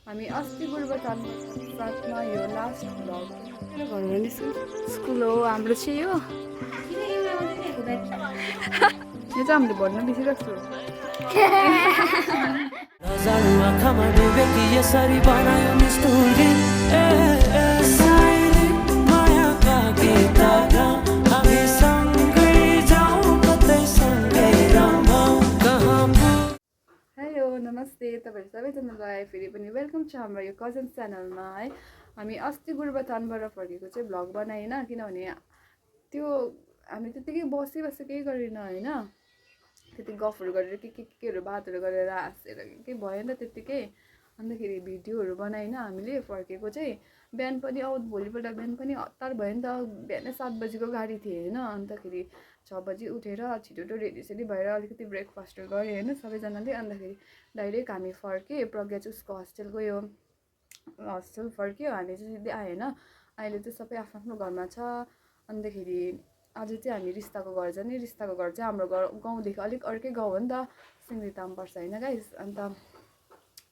हामी अस्ति गुरुबथान साथमा यो लास्ट भ्लग मेरो घरबाट निस्क्यौँ। स्कुल हो हाम्रो चाहिँ यो चाहिँ हामीले भन्नु बिर्सिरहेको छु। नजानु आँखामा डुबेकी यसरी बनायो नि स्टोरी सायरी मायाका गीतगा हामी सँगै जाउँ कतै सँगै रमाउँ कहाँ हेलो नमस्ते तपाईँहरू सबैजनालाई फेरि पनि वेलकम छ हाम्रो यो कजन च्यानलमा है। हामी अस्ति गुरुबथानबाट फर्केको चाहिँ भ्लग बनाएन किनभने त्यो हामी त्यतिकै बसी केही गरेन होइन। त्यति गफहरू गरेर केहरू बातहरू गरेर हाँसेर के भयो नि त त्यत्तिकै। अन्तखेरि भिडियोहरू बनाएन हामीले फर्केको चाहिँ बिहान पनि भोलिपल्ट बिहान पनि हतार भयो नि त। बिहानै 7 बजीको गाडी थियो होइन। अन्तखेरि 6 बजी उठेर छिटो रेडी भएर अलिकति ब्रेकफास्टहरू गऱ्यो होइन सबैजनाले। अन्तखेरि डाइरेक्ट हामी फर्क्यो। प्रज्ञा चाहिँ उसको हस्टेल गयो, हस्टेल फर्क्यो। हामी चाहिँ सिधै आयो होइन। अहिले चाहिँ सबै आफ्नो घरमा छ। अन्तखेरि आज चाहिँ हामी रिस्ताको घर जाने। रिस्ताको घर चाहिँ हाम्रो गाउँदेखि अलिक अर्कै गाउँ हो नि त, सिङ्गीताम पर्छ होइन गाइस। अन्त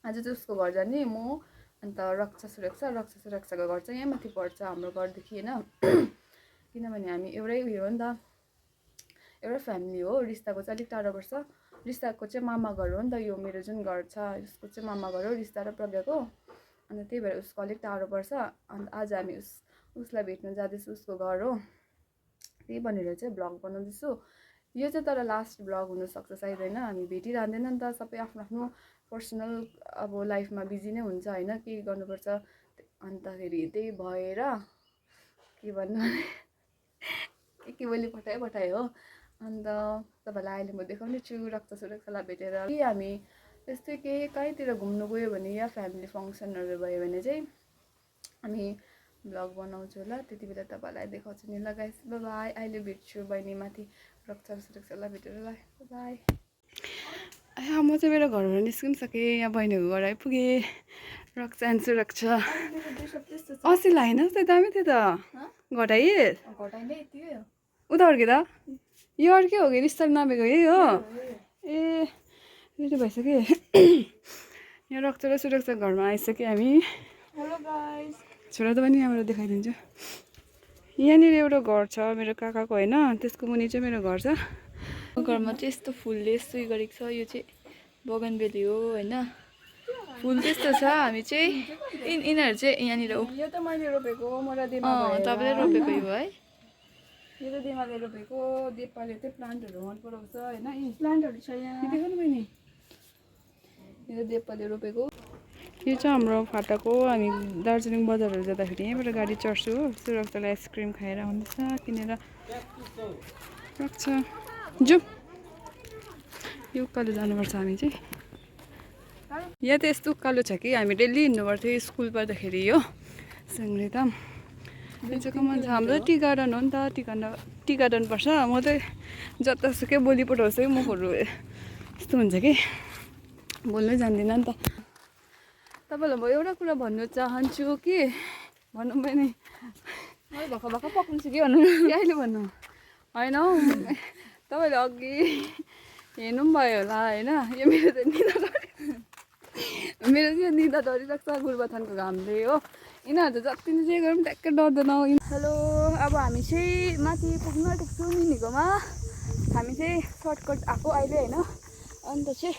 आज चाहिँ उसको घर जाने म अन्त रक्षा सुरक्षाको घर चाहिँ यहाँ माथि पर्छ हाम्रो घरदेखि होइन। किनभने हामी एउटै उयो हो नि त, एउटै फ्यामिली हो। रिस्ताको चाहिँ अलिक टाढो पर्छ। रिस्ताको चाहिँ मामा घर हो नि त, यो मेरो जुन घर छ यसको चाहिँ मामा घर हो रिस्ता र प्रज्ञाको। अन्त त्यही भएर उसको अलिक टाढो पर्छ। अन्त आज हामी उसलाई भेट्न जाँदैछु, उसको घर हो। त्यही भनेर चाहिँ भ्लग बनाउँदैछु। यो चाहिँ तर लास्ट भ्लग हुनसक्छ सायद होइन। हामी भेटिरहँदैन नि त, सबै आफ्नो पर्सनल अब लाइफमा बिजी नै हुन्छ होइन, के गर्नुपर्छ। अन्तखेरि त्यही भएर के भन्नु के बोली पठाएँ हो। अन्त तपाईँलाई अहिले म देखाउने छु रक्षा सुरक्षालाई भेटेर। कि हामी यस्तै केही कहीँतिर घुम्नु गयो भने या फ्यामिली फङ्सनहरू भयो भने चाहिँ हामी भ्लग बनाउँछु होला। त्यति बेला तपाईँलाई देखाउँछु नि ल गाइस। बाई अहिले भेट्छु बहिनी माथि रक्षा सुरक्षालाई भेटेर ल बाई। म चाहिँ मेरो घरबाट निस्किसकेँ। यहाँ बहिनीको घर आइपुगेँ। रक्षा एन्ड सुरक्षा अस्ति लाएन त्यो दामी थियो त। घटाइए उता अर्के त यो अर्कै हो कि रिस्ता नापेको यही हो ए रेडी भइसक्यो। यहाँ रक्षा र सुरक्षा घरमा आइसक्यो हामी। Hello guys. छोरा त पनि यहाँबाट देखाइदिन्छु। यहाँनिर एउटा घर छ मेरो काकाको होइन, त्यसको मुनि चाहिँ मेरो घर छ। घरमा चाहिँ यस्तो फुलले यस्तो उयो गरेको छ। यो चाहिँ बगनबेली हो होइन, फुल त्यस्तो छ। हामी चाहिँ यिनीहरू चाहिँ यहाँनिर हो। यो त मैले रोपेको तपाईँले रोपेको यो है। यो त दिमाले रोपेको। दिपाले चाहिँ प्लान्टहरू मन पराउँछ होइन। प्लान्टहरू छ यहाँ देखाउनु बहिनी। यो त दिपाले रोपेको। यो चाहिँ हाम्रो फाटाको। हामी दार्जिलिङ बजारहरू जाँदाखेरि यहीँबाट गाडी चढ्छु हो। सुरक्षाले आइसक्रिम खाएर आउँदैछ किनेर। रक्षा जाउँ यो उकालो जानुपर्छ हामी चाहिँ। यहाँ त यस्तो उकालो छ कि हामी डेली हिँड्नु पर्थ्यो स्कुल पढ्दाखेरि हो सङ्ग्रिताम। यो चाहिँ कमान छ हाम्रो टी गार्डन हो नि त। टी गार्डन पर्छ। म चाहिँ जतासुकै बोली पठाउँछु कि मुखहरू यस्तो हुन्छ कि बोल्नै जान्दिनँ नि त। तपाईँलाई म एउटा कुरा भन्नु चाहन्छु कि भनौँ पनि मैले भर्खर पकाउँछु कि भन्नु अहिले भन्नु होइन हौ। तपाईँले अघि हेर्नु पनि भयो होला होइन। यो मेरो चाहिँ निदा डरिरहेको छ गुरुबथानको घामले हो। यिनीहरू त जति नै जे गरौँ ट्याक्कै डर्दैन। हेलो अब हामी चाहिँ माथि पुग्न आँटेको निनीकोमा। हामी चाहिँ सर्टकट आएको अहिले होइन। अन्त चाहिँ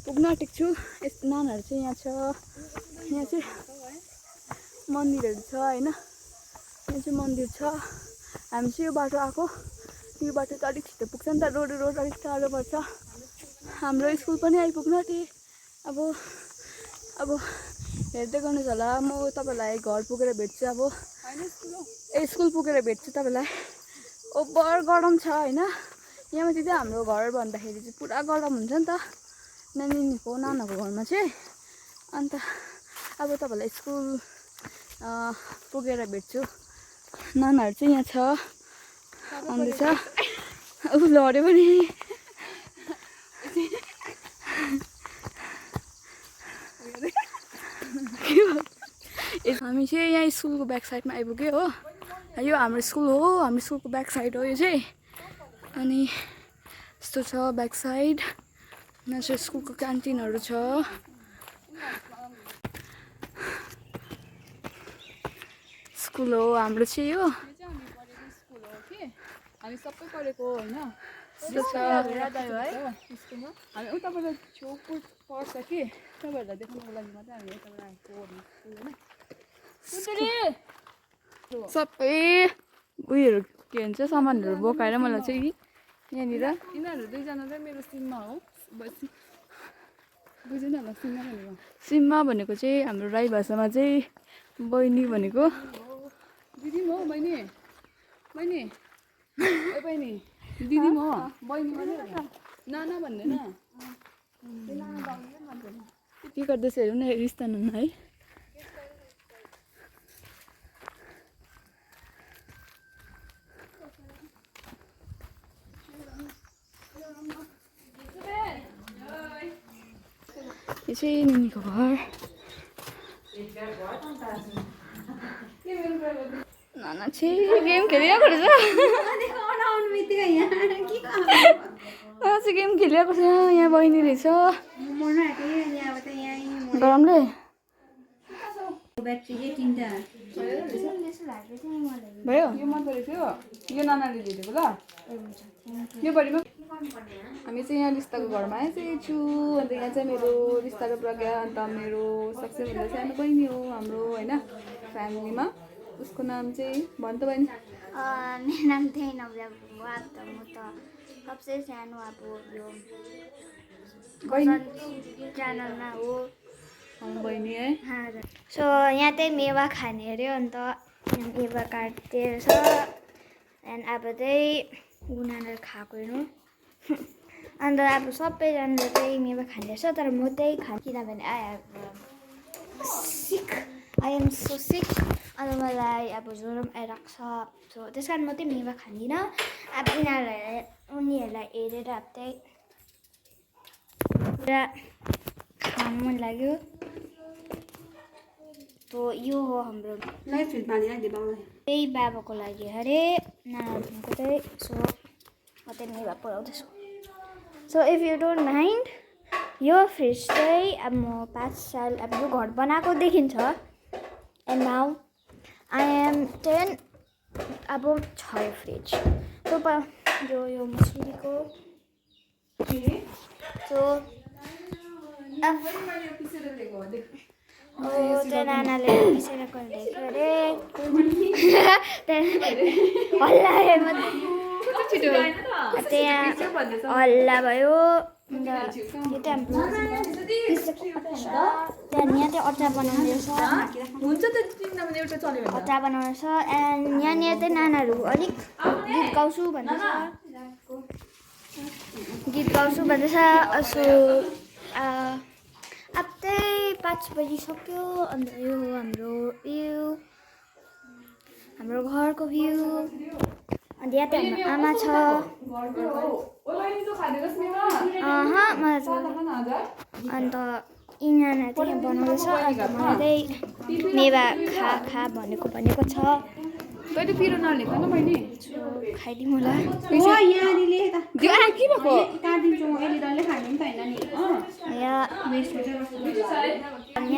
पुग्न आँटेको छु। यस्तो नानाहरू चाहिँ यहाँ छ। यहाँ चाहिँ मन्दिरहरू छ होइन। यहाँ चाहिँ मन्दिर छ। हामी चाहिँ यो बाटो आएको। यो बाटो त अलिक छिटो पुग्छ नि त, रोड अलिक टाढो पर्छ। हाम्रो स्कुल पनि आइपुग्न आँटेँ। अब हेर्दै गर्नुहोस् होला। म तपाईँलाई घर पुगेर भेट्छु। अब स्कुल पुगेर भेट्छु तपाईँलाई। ओभर गरम छ होइन। यहाँ माथि चाहिँ हाम्रो घर भन्दाखेरि चाहिँ पुरा गरम हुन्छ नि त नानाको घरमा चाहिँ। अन्त अब तपाईँलाई स्कुल पुगेर भेट्छु। नानाहरू चाहिँ यहाँ छ आउँदैछ। ऊ लड्यो पनि। हामी चाहिँ यहाँ स्कुलको ब्याक साइडमा आइपुग्यो हो। यो हाम्रो स्कुल हो। हाम्रो स्कुलको ब्याक साइड हो यो चाहिँ। अनि यस्तो छ ब्याक साइड। यहाँ चाहिँ स्कुलको क्यान्टिनहरू छ। स्कुल हो हाम्रो चाहिँ यो चाहिँ हामी पढेको स्कुल हो कि हामी सबै पढेको होइन हामी उताबाट छेउ पर्छ कि तपाईँहरूलाई देखाउनुको लागि मात्रै हामी यताबाट आएको स्कुल होइन सबै उयोहरू के भन्छ सामानहरू बोकाएर मलाई चाहिँ यहाँनिर यिनीहरू दुईजना चाहिँ मेरो सिममा हो बुझिनँ सिममा भनेको सिममा भनेको चाहिँ हाम्रो राई भाषामा चाहिँ बहिनी भनेको दिदी म हो बहिनी बहिनी ए बहिनी दिदी म हो बहिनी मात्रै नाना भन्दैन के गर्दैछ हेरौँ न रिस्ता नाना है यो चाहिँ निनीको घर नाना चाहिँ गेम खेलिरहेको रहेछ चाहिँ गेम खेलिरहेको छ यहाँ बहिनी रहेछ गरमले भयो यो मन परेको थियो यो नानाले दिएको ल यो बढीमा हामी चाहिँ यहाँ रिस्ताको घरमा आइसकेको छु अन्त यहाँ चाहिँ मेरो रिस्ताको प्रज्ञा अन्त मेरो सबसे भन्दा सानो बहिनी हो हाम्रो होइन फ्यामिलीमा उसको नाम चाहिँ भन् त बहिनी मेरो नाम चाहिँ नव्या हो अब त म त सबसे सानो अब यो च्यानलमा हो बहिनी है सो यहाँ चाहिँ मेवा खाने अरे अन्त मेवा काट्दै रहेछ एन्ड अब चाहिँ उनीहरूले खाएको हेर्नु अन्त अब सबैजनाले चाहिँ मेवा खाँदैछ तर म चाहिँ खान्छु किनभने आई एम सो सिक अन्त मलाई अब ज्वरो पनि आइरहेको छ सो त्यस कारण म चाहिँ मेवा खाँदिनँ अब उनीहरूलाई हेरेर अब चाहिँ खानु मन लाग्यो तो यो हो हाम्रो त्यही बाबाको लागि अरे नानाको चाहिँ सो म चाहिँ मेवा पढाउँदैछु so if you don't mind यो फ्रिज चाहिँ अब म 5 साल अब यो घर बनाएकोदेखि छ एन्ड नाउ आई एम 10 अब छ यो फ्रिज सो यो मसुरीको सो त्यो नानाले पिसेर गरिदिएको अरे त्यहाँ हल्ला भयो त्यहाँनिर चाहिँ अचार बनाउँदैछ अचार बनाउँदैछ एन्ड यहाँनिर चाहिँ नानाहरू अलिक गीत गाउँछु भन्दैछ सो अब चाहिँ 5 बजिसक्यो अन्त यो हाम्रो घरको भ्यू अन्त यहाँ चाहिँ हाम्रो आमा छ अन्त यिनीहरू चाहिँ बनाउँदैछ अन्त मलाई चाहिँ मेवा खा भनेको छ खाइदिउँ होला यहाँ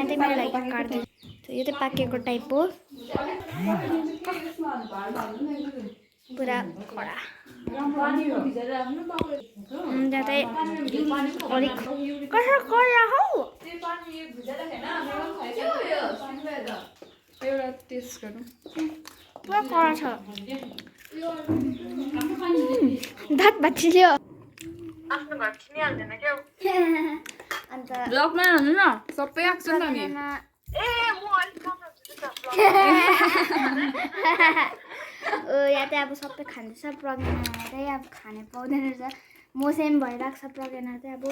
चाहिँ मेरो लागि काट्दैन यो चाहिँ पाकेको टाइप हो पुरा कडा त्यहाँ चाहिँ अलिक कसरी कडा हौ एउटा टेस्ट गरौँ पुरा कडा छ दाँत भाँचिल्यो अन्त ब्लगमा हाल्नु न सबै आएको छ नि हामी यहाँ चाहिँ अब सबै खाँदैछ प्रज्ञा चाहिँ अब खाने पाउँदैन रहेछ मौसम भइरहेको छ प्रज्ञा चाहिँ अब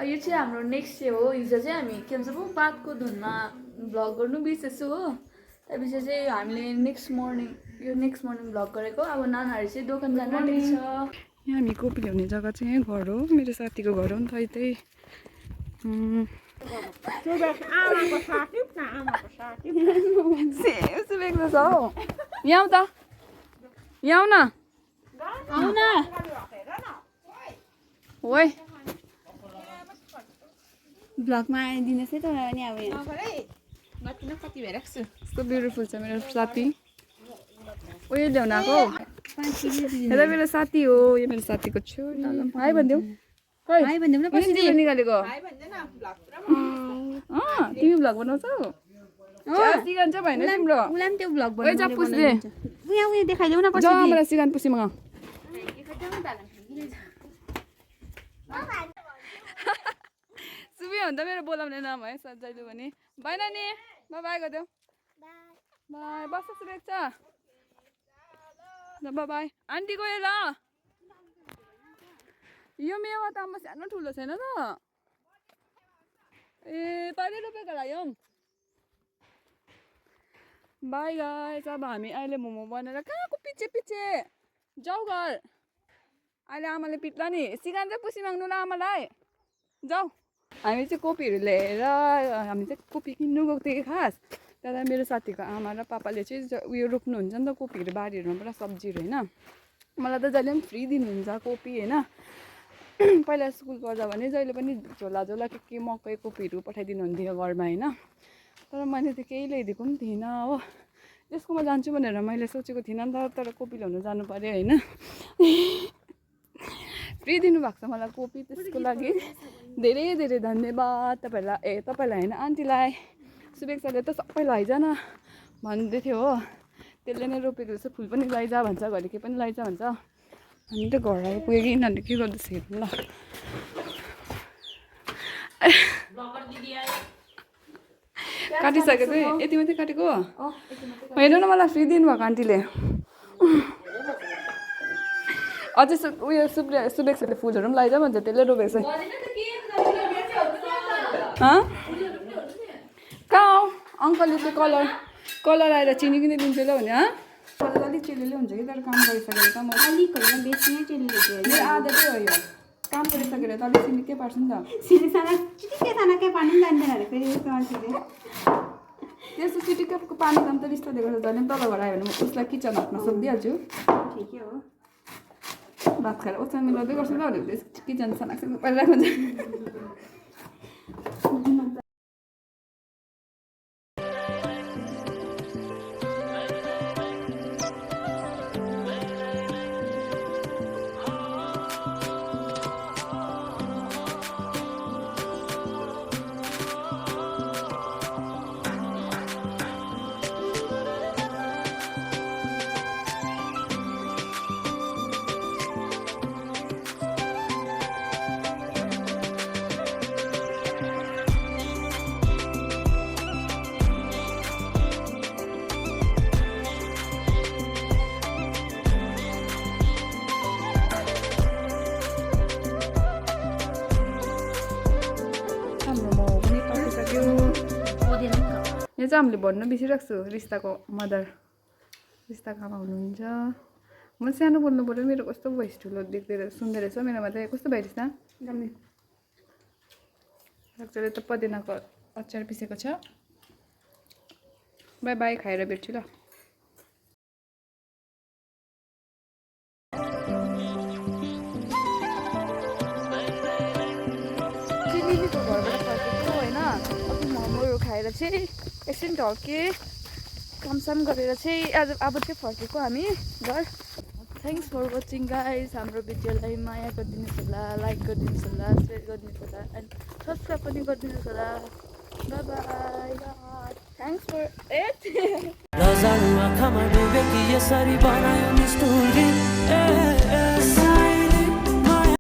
यो चाहिँ हाम्रो नेक्स्ट डे हो हिजो चाहिँ हामी के भन्छ पातको धुनमा भ्लग गर्नु बिर्सेछु हो त्यसपछि चाहिँ हामीले नेक्स्ट मर्निङ भ्लग गरेको अब नानाहरू चाहिँ दोकान जानु आँटेको छ यहाँ हामी कोपी ल्याउने जग्गा चाहिँ यहीँ घर हो मेरो साथीको घर हो नि त त्यही बेग्लो छ हौ यहाँ आऊ त यहाँ आऊ न ओइ ब्लगमा आइदिनुहोस् है त अनि अब यहाँ कति भइरहेको छु यस्तो ब्युटिफुल छ मेरो साथी उयो ल्याउन आएको हेर मेरो साथी हो यो मेरो साथीको छोरी हाई भनिदेऊ निकालेको तिमी भ्लग बनाउँछौ सिगान चाहिँ भएन तिम्रो त्यो भ्लग पुस्ने देखाइदेऊ न मलाई सिगान पुसी मगा सुबी भन्दा मेरो बोलाउने नाम है सजाइलु भने बाई नानी बाई गरिदेऊ बाई बस्छ सुवेक्षा ल बाई आन्टी गयो ल यो मेवा त आम्मा सानो ठुलो छैन त ए तैँले रोपेको होला यो बाई गाइस अब हामी अहिले मोमो बनाएर कहाँको पछि पछि जाऊ घर अहिले आमाले पिट्ला नि सिगान चाहिँ पुसी माग्नु ल आमालाई जाऊ हामी चाहिँ कोपीहरू ल्याएर हामी चाहिँ कोपी किन्नु गएको थियौँ खास तर मेरो साथीको आमा र पापाले चाहिँ उयो रोप्नुहुन्छ नि त कोपीहरू बारीहरूमा पुरा सब्जीहरू होइन मलाई त जहिले पनि फ्री दिनुहुन्छ कोपी होइन पहिला स्कुल पढ्दा भने जहिले पनि झोला झोला के मकै कोपीहरू पठाइदिनु हुन्थ्यो घरमा होइन तर मैले त केही ल्याइदिएको पनि थिइनँ हो त्यसकोमा जान्छु भनेर मैले सोचेको थिइनँ नि त तर कोपी ल्याउनु जानु पऱ्यो होइन फ्री दिनुभएको छ मलाई कोपी त्यसको लागि धेरै धेरै धन्यवाद तपाईँलाई होइन आन्टीलाई सुवेक्षाले त सबै लैजा न भन्दै थियो हो त्यसले नै रोपेको रहेछ फुल पनि लैजा भन्छ घरि के पनि लैजा भन्छ हामी त घर आइपुग्यो कि यिनीहरूले के गर्दैछ हेर्नु ल काटिसकेको चाहिँ यति मात्रै काटेको हेर्नु न मलाई फ्री दिनुभएको आन्टीले अझै उयो सुवेक्षाले फुलहरू पनि लैजा भन्छ त्यसले रोपेको छ कहाँ हो अङ्कलले चाहिँ कलर आएर चिनी किन दिन्छ ल भने अलिक चेलीले हुन्छ कि तर काम गरिसकेर त म अलिक होइन बेसी नै चेलीले मेरो आदतै हो यो काम गरिसकेर त अलिक चिनी के पार्छ नि त सिलिसाना चिटिक्कै खानाकै पानी पनि जान्दैन अरे फेरि यस्तो मान्छेले त्यस्तो चिटिक्कै पानी काम त रिस्ता दिएको छ जहिले पनि तल घर आयो भने म उसलाई किचन हातमा सोधिदिइहाल्छु ठिकै हो भात खाएर ओछ्यान मिलाउँदै गर्छु ल भनेर किचन सानाक्सिन परिरहेको हुन्छ यो चाहिँ हामीले भन्नु बिर्सिरहेको छु रिस्ताको मदर रिस्ताको आमा हुनुहुन्छ म सानो बोल्नु पऱ्यो मेरो कस्तो भोइस ठुलो देख्दै सुन्दै रहेछ मेरोमा चाहिँ कस्तो भइरहेछ डाक्टरले त पदिनाको अचार पिसेको छ बाई बाई खाएर भेट्छु ल चिनीको घरबाट फर्केको होइन अघि मोमोहरू खाएर चाहिँ एकछिन ढल्के कामसाम गरेर चाहिँ अब चाहिँ फर्केको हामी घर थ्याङ्क्स फर वाचिङ गाइज हाम्रो भिडियोलाई माया गरिदिनुहोस् होला लाइक गरिदिनुहोस् होला सेयर गरिदिनुहोस् होला एन्ड सब्सक्राइब पनि गरिदिनुहोस् होला बाई थ्याङ्क्स फर लजालु आँखामा डुबेकी यसरी बनायो नि स्टोरी